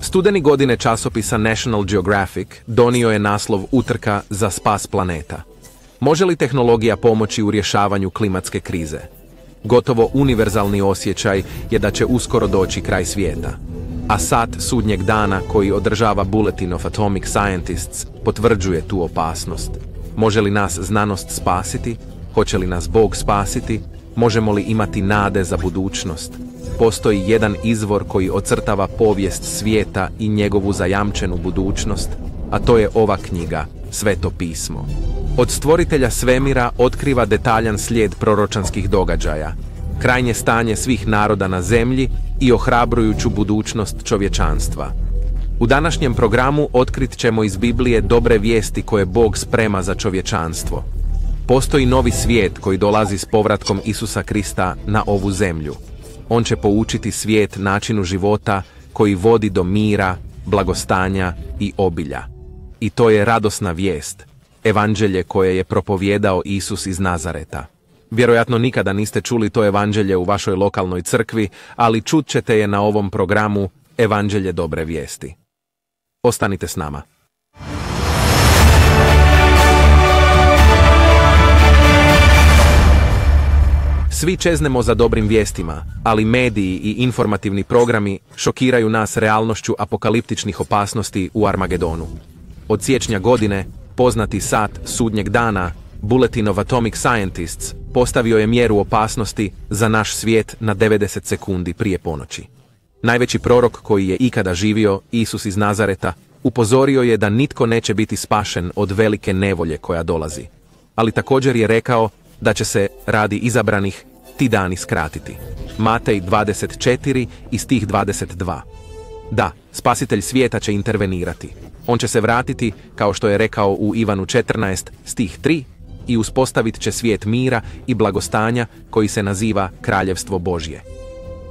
Studeni godine časopisa National Geographic donio je naslov Utrka za spas planeta. Može li tehnologija pomoći u rješavanju klimatske krize? Gotovo univerzalni osjećaj je da će uskoro doći kraj svijeta. A sat sudnjeg dana koji održava Bulletin of Atomic Scientists potvrđuje tu opasnost. Može li nas znanost spasiti? Hoće li nas Bog spasiti? Možemo li imati nade za budućnost? Postoji jedan izvor koji ocrtava povijest svijeta i njegovu zajamčenu budućnost, a to je ova knjiga, Sveto pismo. Od stvoritelja svemira otkriva detaljan slijed proročanskih događaja, krajnje stanje svih naroda na zemlji i ohrabrujuću budućnost čovječanstva. U današnjem programu otkrit ćemo iz Biblije dobre vijesti koje Bog sprema za čovječanstvo. Postoji novi svijet koji dolazi s povratkom Isusa Krista na ovu zemlju. On će poučiti svijet načinu života koji vodi do mira, blagostanja i obilja. I to je radosna vijest, evanđelje koje je propovijedao Isus iz Nazareta. Vjerojatno nikada niste čuli to evanđelje u vašoj lokalnoj crkvi, ali čut ćete je na ovom programu Evanđelje dobre vijesti. Ostanite s nama. Svi čeznemo za dobrim vijestima, ali mediji i informativni programi šokiraju nas realnošću apokaliptičnih opasnosti u Armagedonu. Od siječnja godine, poznati sat sudnjeg dana, Bulletin of Atomic Scientists postavio je mjeru opasnosti za naš svijet na 90 sekundi prije ponoći. Najveći prorok koji je ikada živio, Isus iz Nazareta, upozorio je da nitko neće biti spašen od velike nevolje koja dolazi. Ali također je rekao da će se, radi izabranih, ti dani skratiti. Matej 24 i stih 22. Da, spasitelj svijeta će intervenirati. On će se vratiti, kao što je rekao u Ivanu 14, stih 3, i uspostavit će svijet mira i blagostanja koji se naziva Kraljevstvo Božje.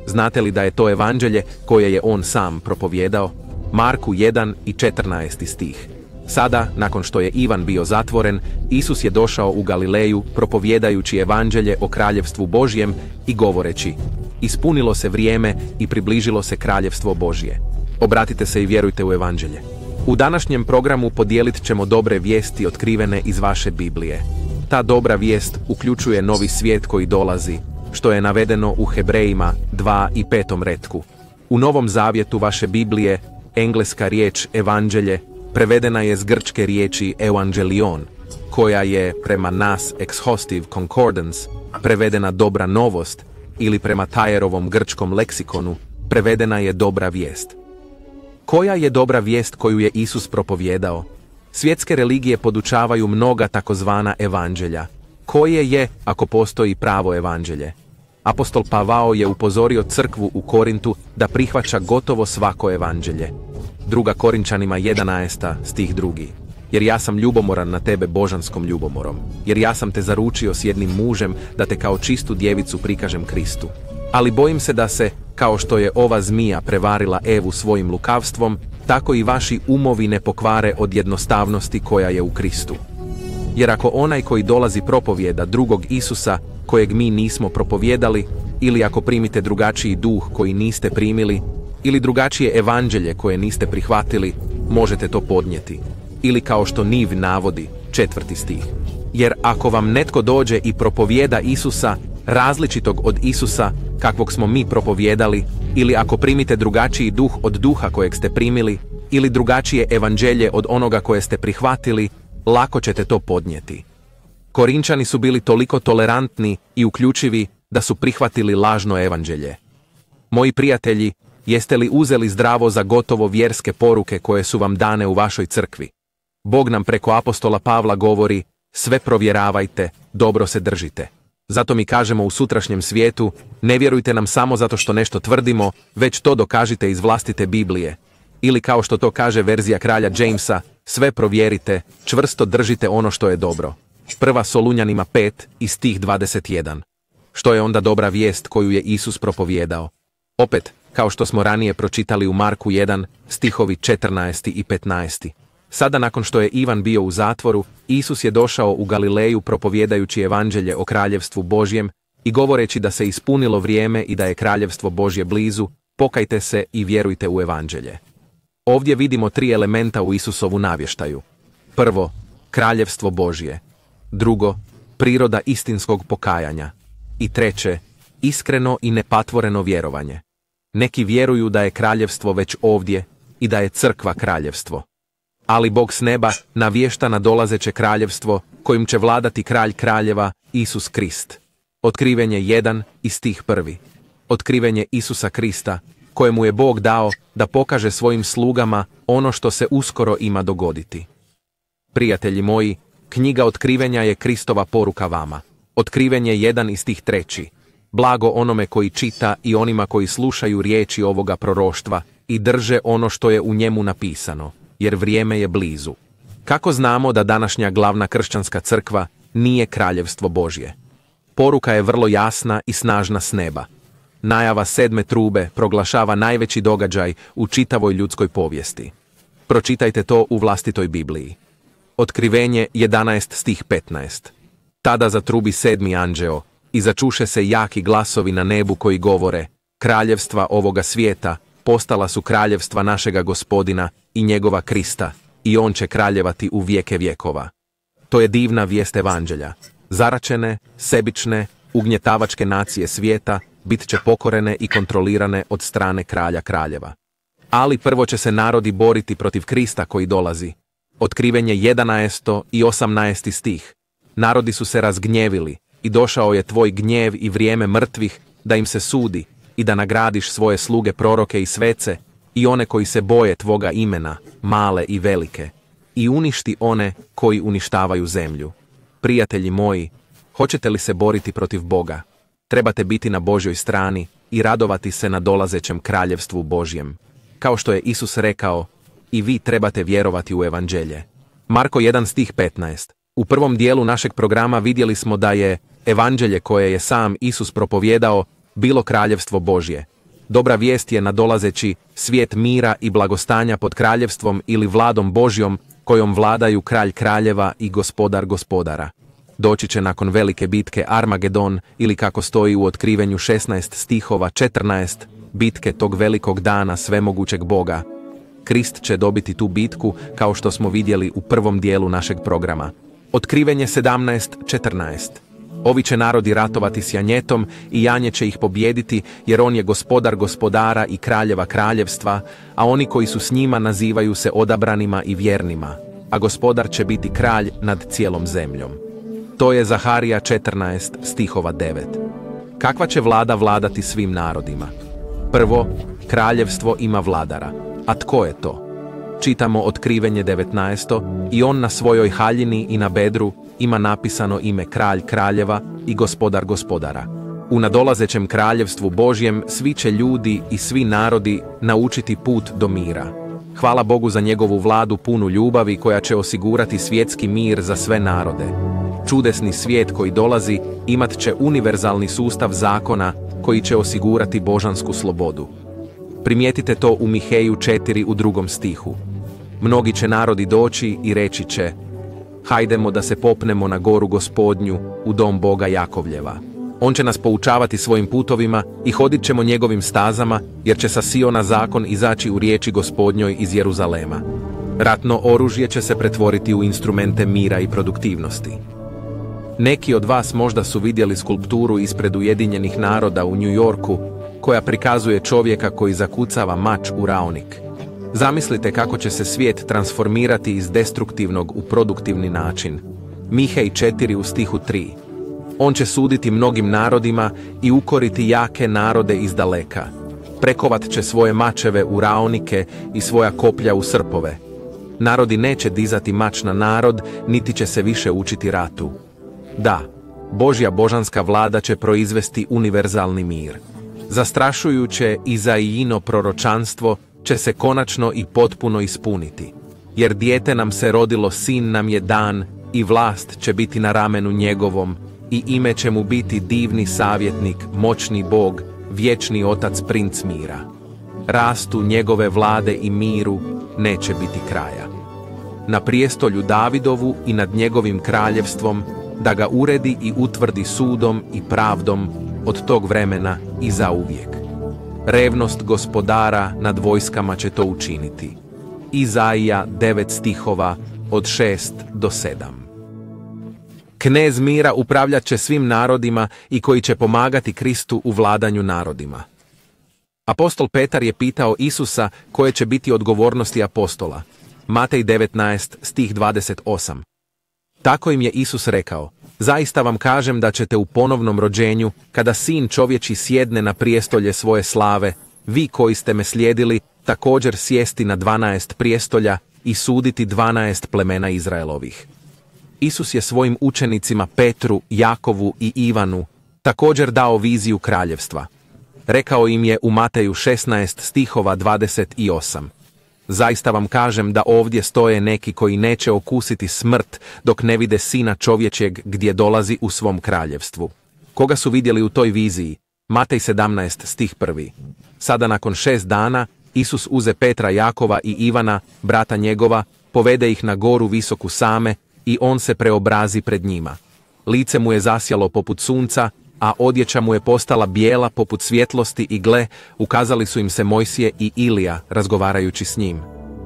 Znate li da je to evanđelje koje je on sam propovijedao? Marku 1 i 14 stih. Sada, nakon što je Ivan bio zatvoren, Isus je došao u Galileju propovijedajući evanđelje o Kraljevstvu Božjem i govoreći: ispunilo se vrijeme i približilo se Kraljevstvo Božje. Obratite se i vjerujte u evanđelje. U današnjem programu podijelit ćemo dobre vijesti otkrivene iz vaše Biblije. Ta dobra vijest uključuje novi svijet koji dolazi, što je navedeno u Hebrejima 2 i 5 retku. U Novom zavjetu vaše Biblije, engleska riječ evanđelje prevedena je s grčke riječi evangelion, koja je prema Nas Exhaustive Concordance prevedena dobra novost ili prema Tajerovom grčkom leksikonu prevedena je dobra vijest. Koja je dobra vijest koju je Isus propovijedao? Svjetske religije podučavaju mnoga takozvana evanđelja. Koje je, ako postoji pravo evanđelje? Apostol Pavao je upozorio crkvu u Korintu da prihvaća gotovo svako evanđelje. 2. Korinčanima 11, stih 2. Jer ja sam ljubomoran na tebe božanskom ljubomorom. Jer ja sam te zaručio s jednim mužem da te kao čistu djevicu prikažem Kristu. Ali bojim se da se, kao što je ova zmija prevarila Evu svojim lukavstvom, tako i vaši umovi ne pokvare od jednostavnosti koja je u Kristu. Jer ako onaj koji dolazi propovijeda drugog Isusa, kojeg mi nismo propovijedali, ili ako primite drugačiji duh koji niste primili, ili drugačije evanđelje koje niste prihvatili, možete to podnijeti. Ili kao što Niv navodi, 4. stih. Jer ako vam netko dođe i propovijeda Isusa, različitog od Isusa, kakvog smo mi propovijedali, ili ako primite drugačiji duh od duha kojeg ste primili, ili drugačije evanđelje od onoga koje ste prihvatili, lako ćete to podnijeti. Korinčani su bili toliko tolerantni i uključivi da su prihvatili lažno evanđelje. Moji prijatelji, jeste li uzeli zdravo za gotovo vjerske poruke koje su vam dane u vašoj crkvi? Bog nam preko apostola Pavla govori: sve provjeravajte, dobro se držite. Zato mi kažemo u sutrašnjem svijetu, ne vjerujte nam samo zato što nešto tvrdimo, već to dokažite iz vlastite Biblije. Ili kao što to kaže verzija kralja Jamesa, sve provjerite, čvrsto držite ono što je dobro. 1. Solunjanima 5 i stih 21. Što je onda dobra vijest koju je Isus propovijedao? Opet, kao što smo ranije pročitali u Marku 1, stihovi 14. i 15. Sada nakon što je Ivan bio u zatvoru, Isus je došao u Galileju propovijedajući evanđelje o Kraljevstvu Božjem i govoreći da se ispunilo vrijeme i da je Kraljevstvo Božje blizu, pokajte se i vjerujte u evanđelje. Ovdje vidimo 3 elementa u Isusovu navještaju. Prvo, kraljevstvo Božje. Drugo, priroda istinskog pokajanja. I treće, iskreno i nepatvoreno vjerovanje. Neki vjeruju da je kraljevstvo već ovdje i da je crkva kraljevstvo. Ali Bog s neba navješta nadolazeće kraljevstvo kojim će vladati kralj kraljeva Isus Krist. Otkrivenje 1 i stih 1. Otkrivenje Isusa Krista, kojemu je Bog dao da pokaže svojim slugama ono što se uskoro ima dogoditi. Prijatelji moji, knjiga Otkrivenja je Kristova poruka vama. Otkrivenje 1 i stih 3. Blago onome koji čita i onima koji slušaju riječi ovoga proroštva i drže ono što je u njemu napisano, jer vrijeme je blizu. Kako znamo da današnja glavna kršćanska crkva nije kraljevstvo Božje? Poruka je vrlo jasna i snažna s neba. Najava 7. trube proglašava najveći događaj u čitavoj ljudskoj povijesti. Pročitajte to u vlastitoj Bibliji. Otkrivenje 11 stih 15. Tada zatrubi 7. anđeo i začuše se jaki glasovi na nebu koji govore: kraljevstva ovoga svijeta postala su kraljevstva našega Gospodina i njegova Krista, i on će kraljevati u vijeke vjekova. To je divna vijest evanđelja. Zaračene, sebične, ugnjetavačke nacije svijeta bit će pokorene i kontrolirane od strane kralja kraljeva. Ali prvo će se narodi boriti protiv Krista koji dolazi. Otkrivenje 11. i 18. stih. Narodi su se razgnjevili i došao je tvoj gnjev i vrijeme mrtvih da im se sudi i da nagradiš svoje sluge proroke i svece i one koji se boje tvoga imena, male i velike, i uništi one koji uništavaju zemlju. Prijatelji moji, hoćete li se boriti protiv Boga? Trebate biti na Božjoj strani i radovati se na dolazećem kraljevstvu Božjem. Kao što je Isus rekao, i vi trebate vjerovati u evanđelje. Marko 1 stih 15. U prvom dijelu našeg programa vidjeli smo da je evanđelje koje je sam Isus propovjedao bilo kraljevstvo Božje. Dobra vijest je nadolazeći svijet mira i blagostanja pod kraljevstvom ili vladom Božjom kojom vladaju kralj kraljeva i gospodar gospodara. Doći će nakon velike bitke Armagedon ili kako stoji u Otkrivenju 16 stihova 14, bitke tog velikog dana svemogućeg Boga. Krist će dobiti tu bitku kao što smo vidjeli u prvom dijelu našeg programa. Otkrivenje 17:14. Ovi će narodi ratovati s janjetom i janje će ih pobijediti jer on je gospodar gospodara i kraljeva kraljevstva, a oni koji su s njima nazivaju se odabranima i vjernima, a gospodar će biti kralj nad cijelom zemljom. To je Zaharija 14 stihova 9. Kakva će vlada vladati svim narodima? Prvo, kraljevstvo ima vladara. A tko je to? Čitamo Otkrivenje 19. i on na svojoj haljini i na bedru ima napisano ime kralj kraljeva i gospodar gospodara. U nadolazećem kraljevstvu Božjem svi će ljudi i svi narodi naučiti put do mira. Hvala Bogu za njegovu vladu punu ljubavi koja će osigurati svjetski mir za sve narode. Čudesni svijet koji dolazi imat će univerzalni sustav zakona koji će osigurati božansku slobodu. Primijetite to u Miheju 4 u 2. stihu. Mnogi će narodi doći i reći će: hajdemo da se popnemo na goru Gospodnju, u dom Boga Jakovljeva. On će nas poučavati svojim putovima i hodit ćemo njegovim stazama, jer će sa Siona zakon izaći u riječi Gospodnjoj iz Jeruzalema. Ratno oružje će se pretvoriti u instrumente mira i produktivnosti. Neki od vas možda su vidjeli skulpturu ispred Ujedinjenih naroda u New Yorku, koja prikazuje čovjeka koji zakucava mač u raonik. Zamislite kako će se svijet transformirati iz destruktivnog u produktivni način. Mihej 4 u stihu 3. On će suditi mnogim narodima i ukoriti jake narode izdaleka. Prekovat će svoje mačeve u raonike i svoja koplja u srpove. Narodi neće dizati mač na narod, niti će se više učiti ratu. Da, Božja božanska vlada će proizvesti univerzalni mir. Zastrašujuće Izaijino proročanstvo će se konačno i potpuno ispuniti. Jer dijete nam se rodilo, sin nam je dan i vlast će biti na ramenu njegovom i ime će mu biti divni savjetnik, moćni Bog, vječni otac, princ mira. Rastu njegove vlade i miru neće biti kraja. Na prijestolju Davidovu i nad njegovim kraljevstvom da ga uredi i utvrdi sudom i pravdom od tog vremena i zauvijek. Revnost gospodara nad vojskama će to učiniti. Izaija 9 stihova od 6 do 7. Knez mira upravljat će svim narodima i koji će pomagati Kristu u vladanju narodima. Apostol Petar je pitao Isusa koje će biti odgovornosti apostola. Matej 19 stih 28. Tako im je Isus rekao: zaista vam kažem da ćete u ponovnom rođenju, kada Sin čovječji sjedne na prijestolje svoje slave, vi koji ste me slijedili, također sjesti na 12 prijestolja i suditi 12 plemena Izraelovih. Isus je svojim učenicima Petru, Jakovu i Ivanu također dao viziju kraljevstva. Rekao im je u Mateju 16 stihova 28. Zaista vam kažem da ovdje stoje neki koji neće okusiti smrt dok ne vide Sina čovječjeg gdje dolazi u svom kraljevstvu. Koga su vidjeli u toj viziji? Matej 17 stih 1. Sada nakon 6 dana Isus uze Petra, Jakova i Ivana, brata njegova, povede ih na goru visoku Same i on se preobrazi pred njima. Lice mu je zasjalo poput sunca, a odjeća mu je postala bijela poput svjetlosti i gle, ukazali su im se Mojsije i Ilija razgovarajući s njim.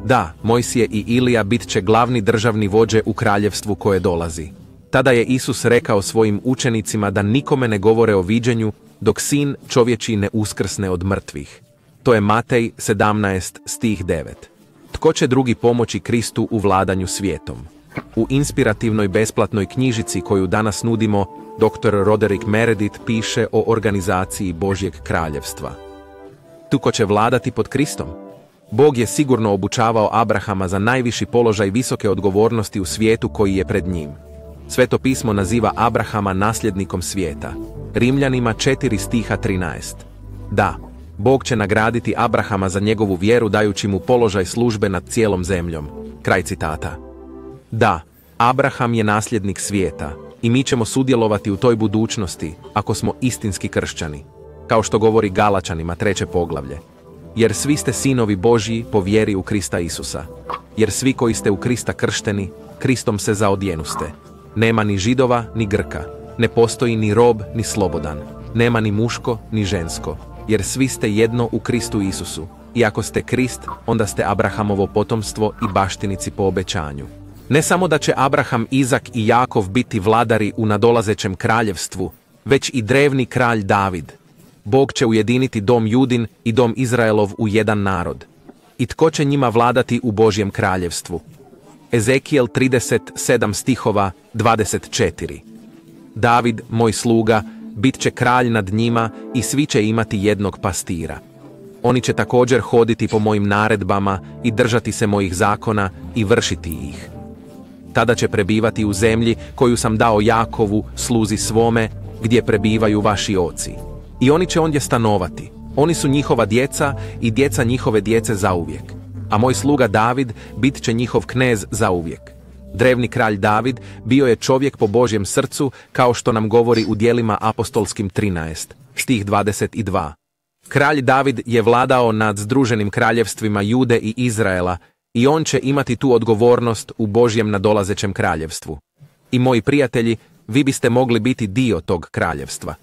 Da, Mojsije i Ilija bit će glavni državni vođe u kraljevstvu koje dolazi. Tada je Isus rekao svojim učenicima da nikome ne govore o viđenju dok Sin čovječji ne uskrsne od mrtvih. To je Matej 17 stih 9. Tko će drugi pomoći Kristu u vladanju svijetom? U inspirativnoj besplatnoj knjižici koju danas nudimo, dr. Roderick Meredith piše o organizaciji Božjeg kraljevstva. Tko će vladati pod Kristom? Bog je sigurno obučavao Abrahama za najviši položaj visoke odgovornosti u svijetu koji je pred njim. Sveto pismo naziva Abrahama nasljednikom svijeta. Rimljanima 4 stiha 13. Da, Bog će nagraditi Abrahama za njegovu vjeru dajući mu položaj službe nad cijelom zemljom. Kraj citata. Da, Abraham je nasljednik svijeta i mi ćemo sudjelovati u toj budućnosti ako smo istinski kršćani. Kao što govori Galačanima 3. poglavlje. Jer svi ste sinovi Božji po vjeri u Krista Isusa. Jer svi koji ste u Krista kršteni, Kristom se zaodjenuste. Nema ni Židova ni Grka, ne postoji ni rob ni slobodan, nema ni muško ni žensko, jer svi ste jedno u Kristu Isusu. I ako ste Krist, onda ste Abrahamovo potomstvo i baštinici po obećanju. Ne samo da će Abraham, Izak i Jakov biti vladari u nadolazećem kraljevstvu, već i drevni kralj David. Bog će ujediniti dom Judin i dom Izraelov u jedan narod. I tko će njima vladati u Božjem kraljevstvu? Ezekijel 37 stihova 24. David, moj sluga, bit će kralj nad njima i svi će imati jednog pastira. Oni će također hoditi po mojim naredbama i držati se mojih zakona i vršiti ih. Tada će prebivati u zemlji koju sam dao Jakovu, sluzi svome, gdje prebivaju vaši oci. I oni će ondje stanovati. Oni su njihova djeca i djeca njihove djece zauvijek. A moj sluga David bit će njihov knez zauvijek. Drevni kralj David bio je čovjek po Božjem srcu, kao što nam govori u djelima apostolskim 13, stih 22. Kralj David je vladao nad združenim kraljevstvima Jude i Izraela i on će imati tu odgovornost u Božjem nadolazećem kraljevstvu. I moji prijatelji, vi biste mogli biti dio tog kraljevstva.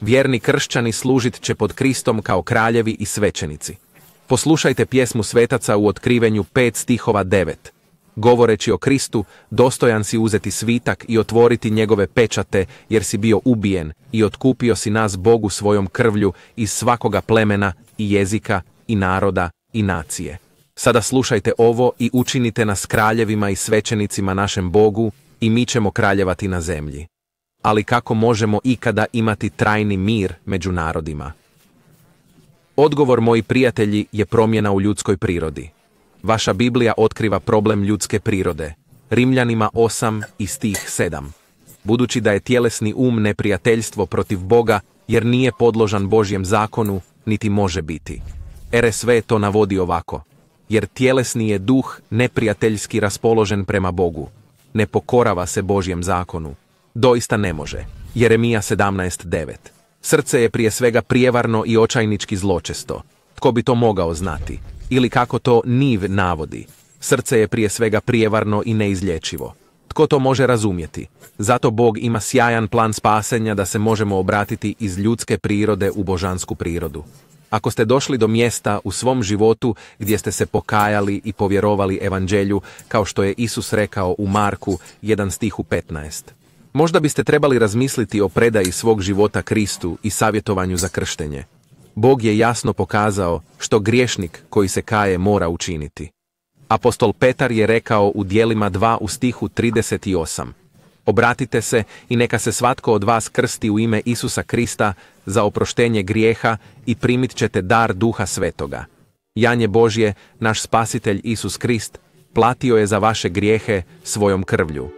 Vjerni kršćani služit će pod Kristom kao kraljevi i svećenici. Poslušajte pjesmu svetaca u Otkrivenju 5 stihova 9. Govoreći o Kristu, dostojan si uzeti svitak i otvoriti njegove pečate, jer si bio ubijen i otkupio si nas Bogu svojom krvlju iz svakoga plemena i jezika i naroda i nacije. Sada slušajte ovo i učinite nas kraljevima i svećenicima našem Bogu i mi ćemo kraljevati na zemlji. Ali kako možemo ikada imati trajni mir među narodima? Odgovor, moji prijatelji, je promjena u ljudskoj prirodi. Vaša Biblija otkriva problem ljudske prirode. Rimljanima 8 i stih 7. Budući da je tjelesni neprijateljstvo protiv Boga, jer nije podložan Božjem zakonu, niti može biti. RSV to navodi ovako. Jer tjelesni je duh neprijateljski raspoložen prema Bogu. Ne pokorava se Božjem zakonu. Doista ne može. Jeremija 17:9. Srce je prije svega prijevarno i očajnički zločesto. Tko bi to mogao znati? Ili kako to Niv navodi. Srce je prije svega prijevarno i neizlječivo. Tko to može razumjeti? Zato Bog ima sjajan plan spasenja da se možemo obratiti iz ljudske prirode u božansku prirodu. Ako ste došli do mjesta u svom životu gdje ste se pokajali i povjerovali evanđelju, kao što je Isus rekao u Marku 1:15, možda biste trebali razmisliti o predaji svog života Kristu i savjetovanju za krštenje. Bog je jasno pokazao što griješnik koji se kaje mora učiniti. Apostol Petar je rekao u Djelima 2:38, obratite se i neka se svatko od vas krsti u ime Isusa Krista za oproštenje grijeha i primit ćete dar Duha Svetoga. Janje Božje, naš spasitelj Isus Krist, platio je za vaše grijehe svojom krvlju.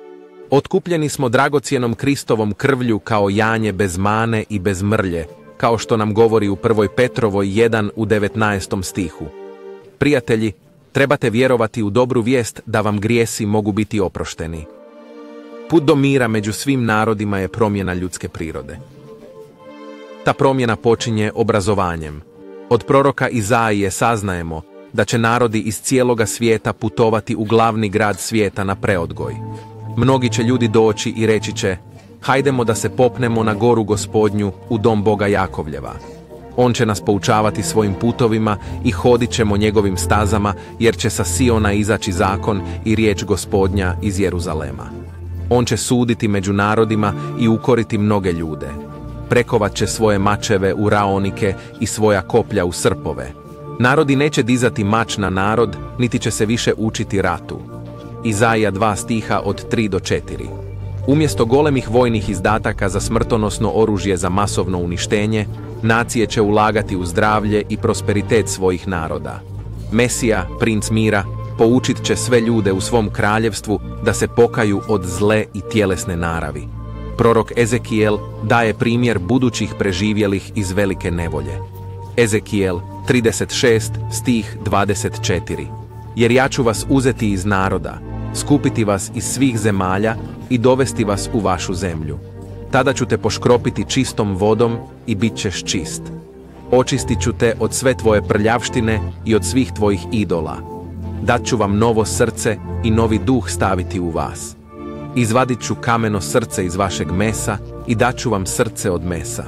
Otkupljeni smo dragocjenom Kristovom krvlju kao janje bez mane i bez mrlje, kao što nam govori u 1. Petrovoj 1:19 stihu. Prijatelji, trebate vjerovati u dobru vijest da vam grijesi mogu biti oprošteni. Put do mira među svim narodima je promjena ljudske prirode. Ta promjena počinje obrazovanjem. Od proroka Izaije saznajemo da će narodi iz cijeloga svijeta putovati u glavni grad svijeta na preodgoj. Mnogi će ljudi doći i reći će, hajdemo da se popnemo na goru Gospodnju u dom Boga Jakovljeva. On će nas poučavati svojim putovima i hodit ćemo njegovim stazama, jer će sa Siona izaći zakon i riječ Gospodnja iz Jeruzalema. On će suditi među narodima i ukoriti mnoge ljude. Prekovat će svoje mačeve u raonike i svoja koplja u srpove. Narodi neće dizati mač na narod, niti će se više učiti ratu. Izaija 2:3-4. Umjesto golemih vojnih izdataka za smrtonosno oružje za masovno uništenje, nacije će ulagati u zdravlje i prosperitet svojih naroda. Mesija, princ mira, poučit će sve ljude u svom kraljevstvu da se pokaju od zle i tjelesne naravi. Prorok Ezekijel daje primjer budućih preživjelih iz velike nevolje. Ezekijel 36:24. Jer ja ću vas uzeti iz naroda, skupiti vas iz svih zemalja i dovesti vas u vašu zemlju. Tada ću te poškropiti čistom vodom i bit ćeš čist. Očistit ću te od sve tvoje prljavštine i od svih tvojih idola. Dat ću vam novo srce i novi duh staviti u vas. Izvadit ću kameno srce iz vašeg mesa i dat ću vam srce od mesa.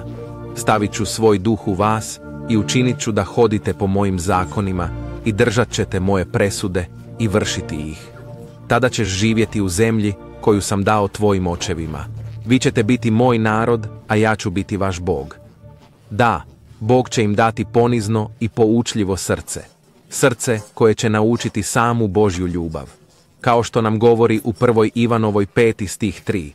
Stavit ću svoj duh u vas i učinit ću da hodite po mojim zakonima i držat ćete moje presude i vršiti ih. Tada ćeš živjeti u zemlji koju sam dao tvojim očevima. Vi ćete biti moj narod, a ja ću biti vaš Bog. Da, Bog će im dati ponizno i poučljivo srce. Srce koje će naučiti samu Božju ljubav. Kao što nam govori u 1. Ivanovoj 5:3.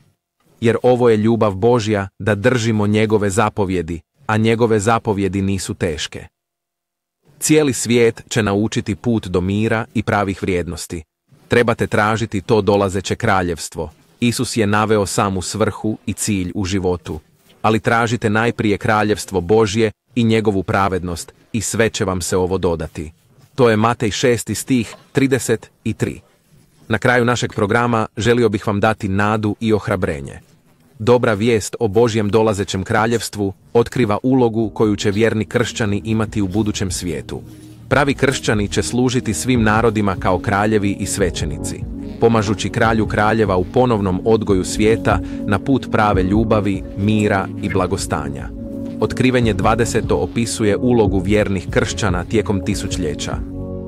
Jer ovo je ljubav Božja da držimo njegove zapovjedi, a njegove zapovjedi nisu teške. Cijeli svijet će naučiti put do mira i pravih vrijednosti. Trebate tražiti to dolazeće kraljevstvo. Isus je naveo samu svrhu i cilj u životu. Ali tražite najprije kraljevstvo Božje i njegovu pravednost i sve će vam se ovo dodati. To je Matej 6:33. Na kraju našeg programa želio bih vam dati nadu i ohrabrenje. Dobra vijest o Božjem dolazećem kraljevstvu otkriva ulogu koju će vjerni kršćani imati u budućem svijetu. Pravi kršćani će služiti svim narodima kao kraljevi i svećenici, pomažući kralju kraljeva u ponovnom odgoju svijeta na put prave ljubavi, mira i blagostanja. Otkrivenje 20. opisuje ulogu vjernih kršćana tijekom tisućljeća.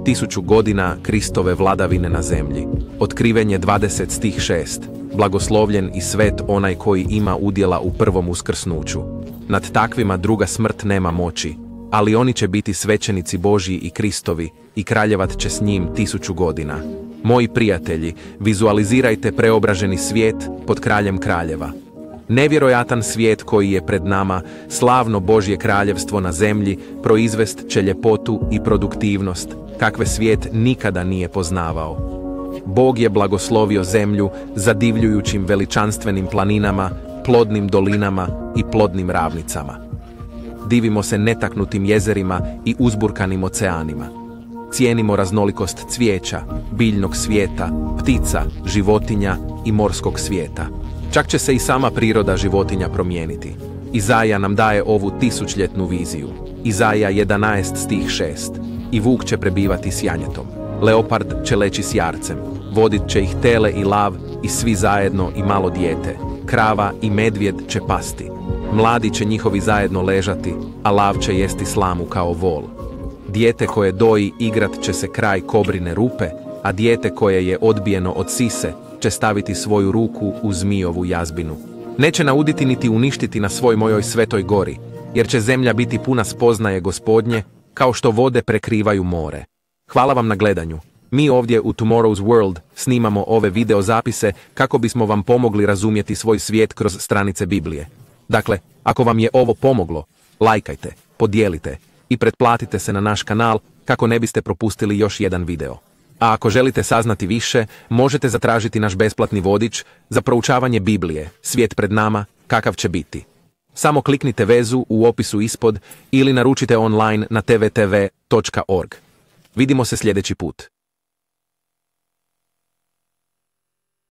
1000 godina Kristove vladavine na zemlji. Otkrivenje 20:6. Blagoslovljen i svet onaj koji ima udjela u prvom uskrsnuću. Nad takvima druga smrt nema moći, ali oni će biti svećenici Božji i Kristovi i kraljevat će s njim 1000 godina. Moji prijatelji, vizualizirajte preobraženi svijet pod kraljem kraljeva. Nevjerojatan svijet koji je pred nama, slavno Božje kraljevstvo na zemlji, proizvest će ljepotu i produktivnost, kakve svijet nikada nije poznavao. Bog je blagoslovio zemlju zadivljujućim veličanstvenim planinama, plodnim dolinama i plodnim ravnicama. Divimo se netaknutim jezerima i uzburkanim oceanima. Cijenimo raznolikost cvijeća, biljnog svijeta, ptica, životinja i morskog svijeta. Čak će se i sama priroda životinja promijeniti. Izaija nam daje ovu tisućljetnu viziju. Izaija 11:6. I vuk će prebivati s janjetom. Leopard će leći s jarcem. Vodit će ih tele i lav i svi zajedno i malo dijete. Krava i medvjed će pasti. Mladi će njihovi zajedno ležati, a lav će jesti slamu kao vol. Dijete koje doji igrat će se kraj kobrine rupe, a dijete koje je odbijeno od sise će staviti svoju ruku u zmijovu jazbinu. Neće nauditi niti uništiti na svoj mojoj svetoj gori, jer će zemlja biti puna spoznaje Gospodnje, kao što vode prekrivaju more. Hvala vam na gledanju. Mi ovdje u Tomorrow's World snimamo ove video zapise kako bismo vam pomogli razumjeti svoj svijet kroz stranice Biblije. Dakle, ako vam je ovo pomoglo, lajkajte, podijelite i pretplatite se na naš kanal kako ne biste propustili još jedan video. A ako želite saznati više, možete zatražiti naš besplatni vodič za proučavanje Biblije, Svijet pred nama, kakav će biti. Samo kliknite vezu u opisu ispod ili naručite online na tvtv.org. Vidimo se sljedeći put.